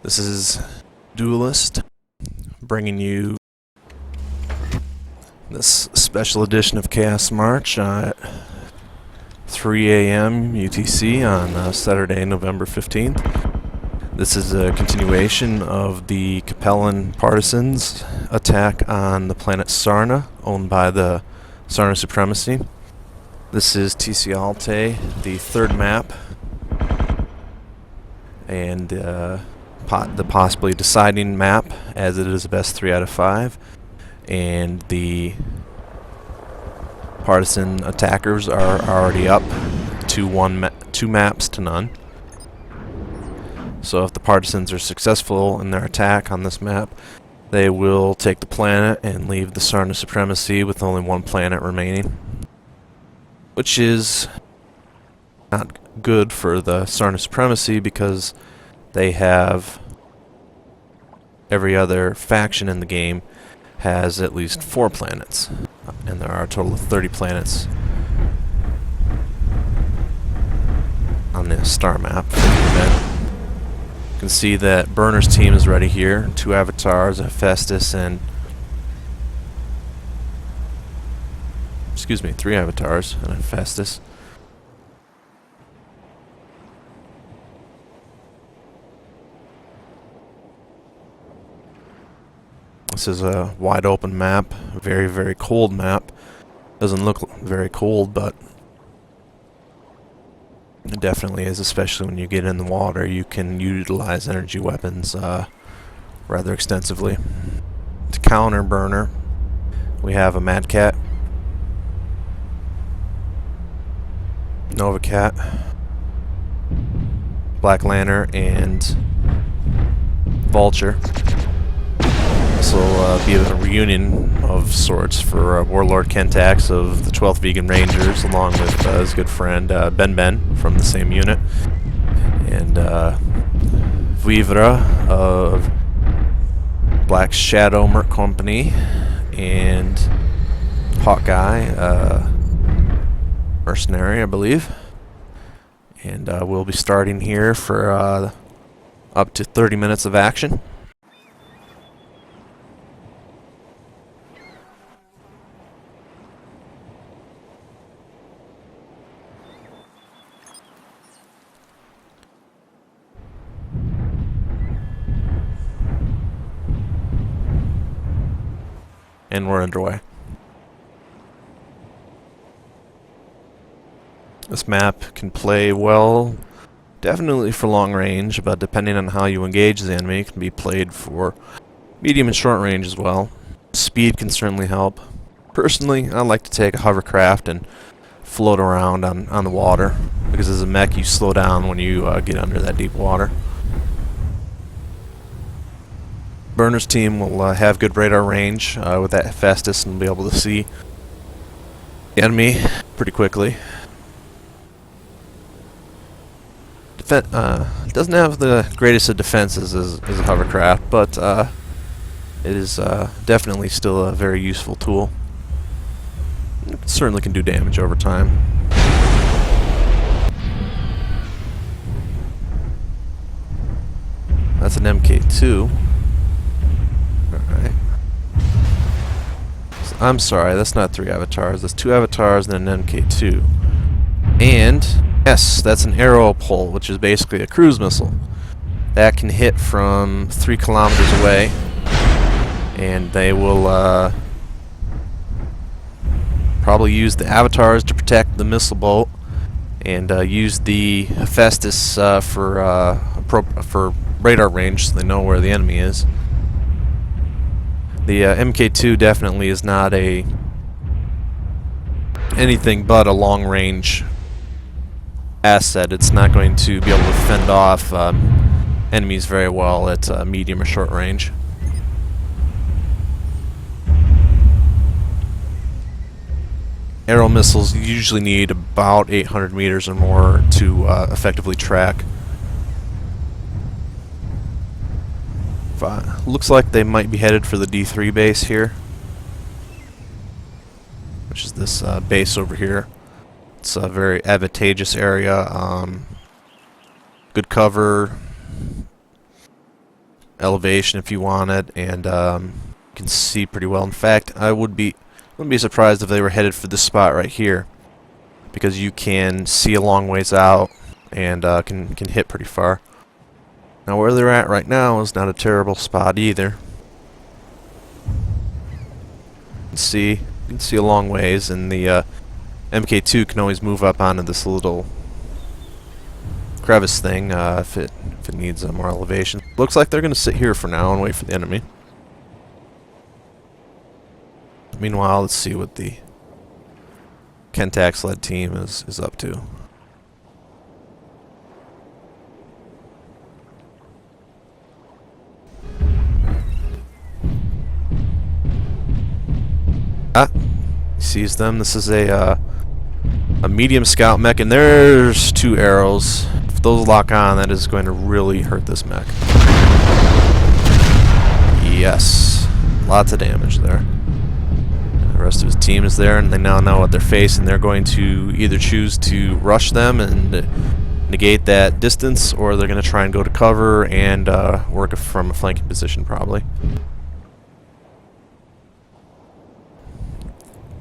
This is Duelist, bringing you this special edition of Chaos March at 3 a.m. UTC on Saturday, November 15th. This is a continuation of the Capellan Partisans attack on the planet Sarna, owned by the Sarna Supremacy. This is TC Altay, the third map, and the possibly deciding map, as it is the best 3 out of 5, and the partisan attackers are already up to 2 maps to none. So if the partisans are successful in their attack on this map, they will take the planet and leave the Sarna Supremacy with only 1 planet remaining, which is not good for the Sarna Supremacy because they have every other faction in the game has at least 4 planets, and there are a total of 30 planets on this star map. You can see that Burner's team is ready here. 2 avatars, a Festus, and 3 avatars and a Festus. This is a wide open map, a very, very cold map. Doesn't look very cold, but it definitely is, especially when you get in the water. You can utilize energy weapons rather extensively. To counter Burner, we have a Mad Cat, Nova Cat, Black Lantern, and Vulture. This will be a reunion of sorts for Warlord Kentax of the 12th Vegan Rangers, along with his good friend Ben from the same unit, and Vivra of Black Shadow Merc Company, and Hawkeye, Mercenary, I believe. And we'll be starting here for up to 30 minutes of action. And we're underway. This map can play well, definitely for long range, but depending on how you engage the enemy, it can be played for medium and short range as well. Speed can certainly help. Personally, I like to take a hovercraft and float around on the water, because as a mech you slow down when you get under that deep water. Burner's team will have good radar range with that Festus and be able to see the enemy pretty quickly. It doesn't have the greatest of defenses as a hovercraft, but it is definitely still a very useful tool. It certainly can do damage over time. That's an MK2. Alright. I'm sorry, that's not 3 avatars. That's 2 avatars and an MK2. And, yes, that's an arrow pole, which is basically a cruise missile. That can hit from 3 kilometers away, and they will probably use the avatars to protect the missile boat, and use the Festus for radar range, so they know where the enemy is. The MK2 definitely is not anything but a long-range asset. It's not going to be able to fend off enemies very well at medium or short range. Arrow missiles usually need about 800 meters or more to effectively track. Looks like they might be headed for the D3 base here, which is this base over here. It's a very advantageous area, good cover, elevation if you wanted, and you can see pretty well. In fact, I wouldn't be surprised if they were headed for this spot right here, because you can see a long ways out and can hit pretty far. Now where they're at right now is not a terrible spot either. You can see a long ways, and the MK2 can always move up onto this little crevice thing if it needs more elevation. Looks like they're going to sit here for now and wait for the enemy. Meanwhile, let's see what the Kentax-led team is up to. Sees them. This is a medium scout mech, and there's 2 arrows. If those lock on, that is going to really hurt this mech. Yes, lots of damage there. The rest of his team is there, and they now know what they're facing. They're going to either choose to rush them and negate that distance, or they're going to try and go to cover and work from a flanking position, probably.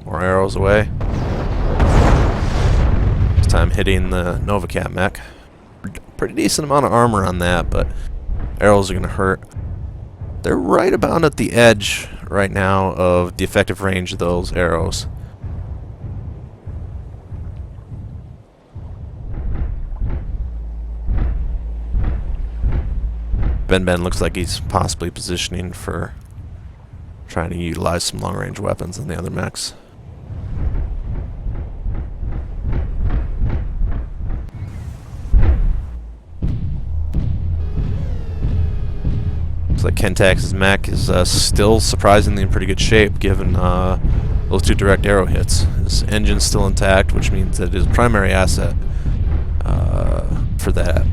More arrows away. This time hitting the Novacat mech. Pretty decent amount of armor on that, but arrows are going to hurt. They're right about at the edge right now of the effective range of those arrows. Ben looks like he's possibly positioning for trying to utilize some long-range weapons in the other mechs. Like Kentax's mech is still surprisingly in pretty good shape given those 2 direct arrow hits. His engine's still intact, which means that his primary asset for that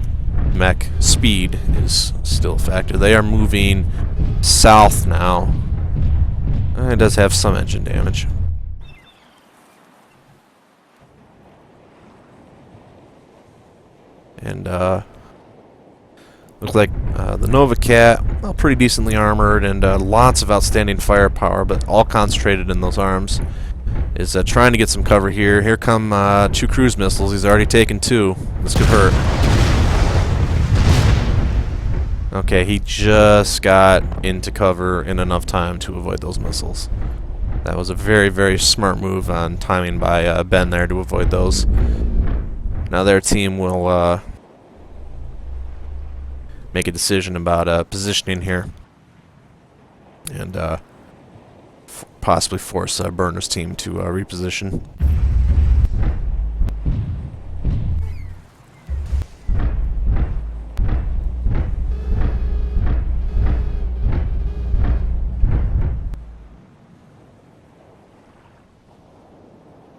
mech, speed, is still a factor. They are moving south now. It does have some engine damage. And looks like the Novacat, well, pretty decently armored and lots of outstanding firepower, but all concentrated in those arms, is trying to get some cover here. Here come 2 cruise missiles. He's already taken 2. This could hurt. Okay, he just got into cover in enough time to avoid those missiles. That was a very, very smart move on timing by Ben there to avoid those. Now their team will make a decision about positioning here, and possibly force Burner's team to reposition.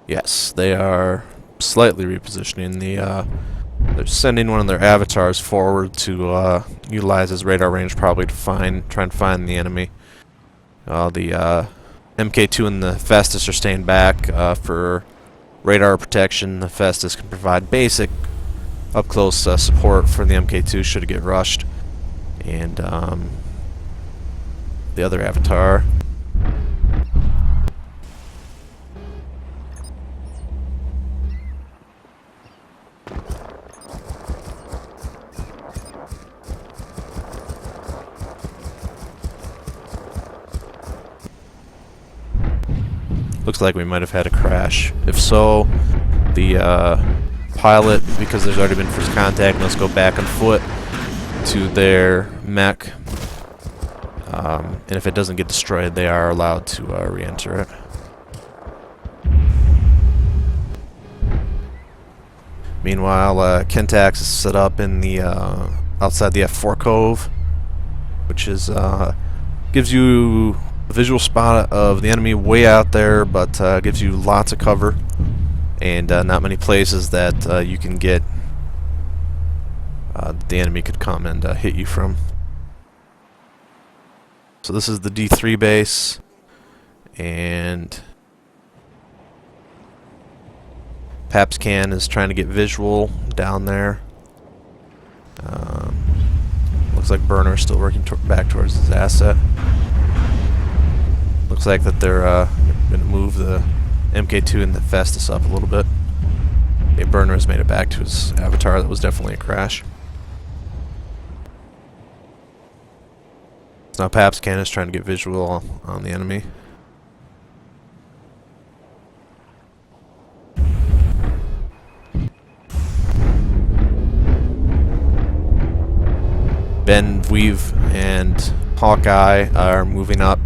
Yes, they are slightly repositioning. They're sending one of their avatars forward to utilize his radar range, probably to try and find the enemy. The MK2 and the Festus are staying back for radar protection. The Festus can provide basic up-close support for the MK2 should it get rushed. And the other avatar, looks like we might have had a crash. If so, the pilot, because there's already been first contact, must go back on foot to their mech. And if it doesn't get destroyed, they are allowed to re-enter it. Meanwhile, Kentax is set up in the outside the F4 cove, which is gives you a visual spot of the enemy way out there, but gives you lots of cover and not many places that you can get the enemy could come and hit you from. So this is the D3 base, and Papscan is trying to get visual down there. Looks like Burner's still working back towards his asset. Looks like that they're going to move the MK2 and the Festus up a little bit. Okay, Burner has made it back to his avatar. That was definitely a crash. So now Papscan is trying to get visual on the enemy. Ben, Weave, and Hawkeye are moving up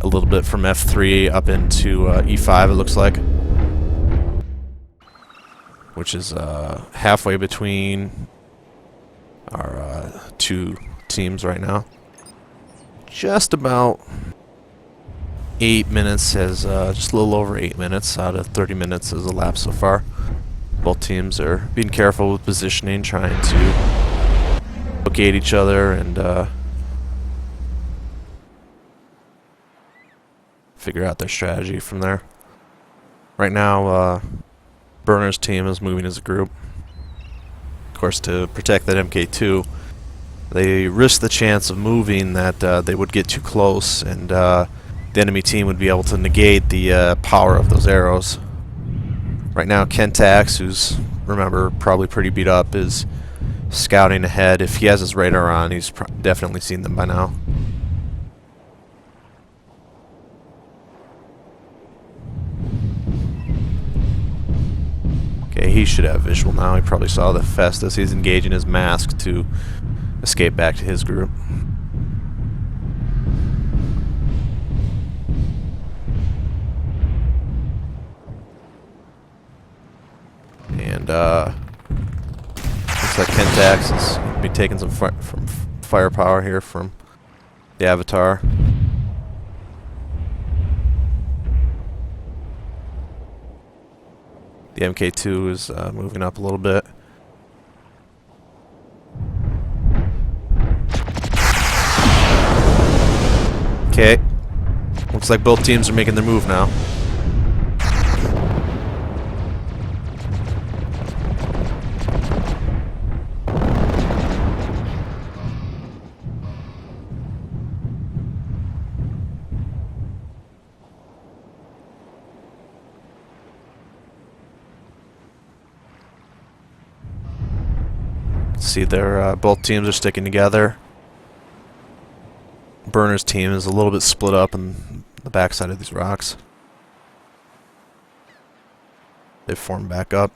a little bit from F3 up into E5, it looks like. Which is halfway between our two teams right now. Just about 8 minutes has, just a little over 8 minutes out of 30 minutes has elapsed so far. Both teams are being careful with positioning, trying to locate each other and figure out their strategy from there. Right now, Burner's team is moving as a group. Of course, to protect that MK2, they risk the chance of moving that they would get too close and the enemy team would be able to negate the power of those arrows. Right now, Kentax, who's, remember, probably pretty beat up, is scouting ahead. If he has his radar on, he's definitely seen them by now. Okay, he should have visual now. He probably saw the Festus. He's engaging his mask to escape back to his group. And looks like Kentax is going to be taking some firepower here from the Avatar. The MK2 is moving up a little bit. Okay. Looks like both teams are making their move now. See, they're both teams are sticking together. Burner's team is a little bit split up on the backside of these rocks. They've formed back up.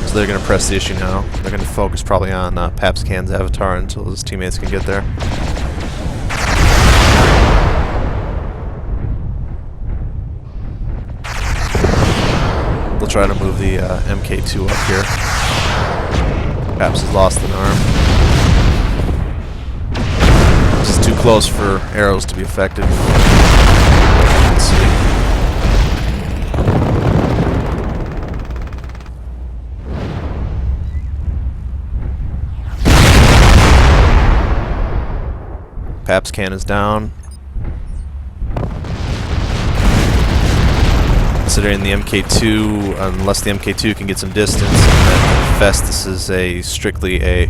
So they're going to press the issue now. They're going to focus probably on Papscan's avatar until his teammates can get there. They'll try to move the MK2 up here. Paps has lost an arm. This is too close for arrows to be effective. Let's see. Papscan is down. Considering the MK2, unless the MK2 can get some distance, and then Festus is strictly a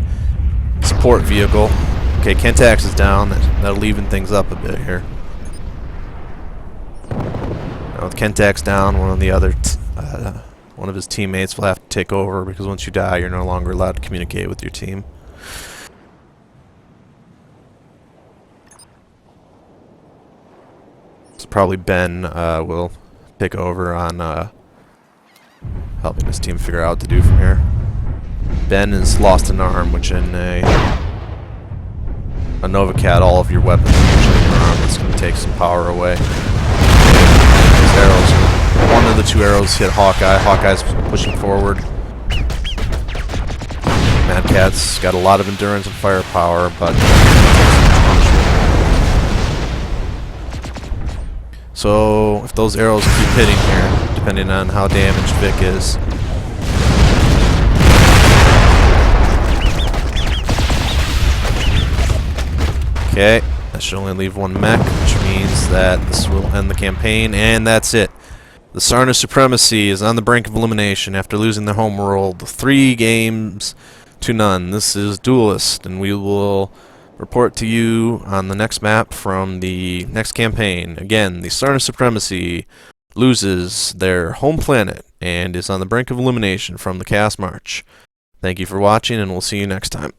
support vehicle. Okay, Kentax is down. That'll even things up a bit here. Now with Kentax down, one of his teammates will have to take over, because once you die, you're no longer allowed to communicate with your team. So probably Ben will take over on helping his team figure out what to do from here. Ben has lost an arm, which in a Novacat, all of your weapons are usually in your arm. It's going to take some power away. These arrows, one of the two arrows hit Hawkeye. Hawkeye's pushing forward. Mad Cat's got a lot of endurance and firepower, but so if those arrows keep hitting here, depending on how damaged Vic is. Okay, that should only leave one mech, which means that this will end the campaign, and that's it. The Sarna Supremacy is on the brink of elimination after losing their homeworld 3 games to none. This is Duelist, and we will report to you on the next map from the next campaign. Again, the Sarna Supremacy loses their home planet and is on the brink of elimination from the Chaos March. Thank you for watching, and we'll see you next time.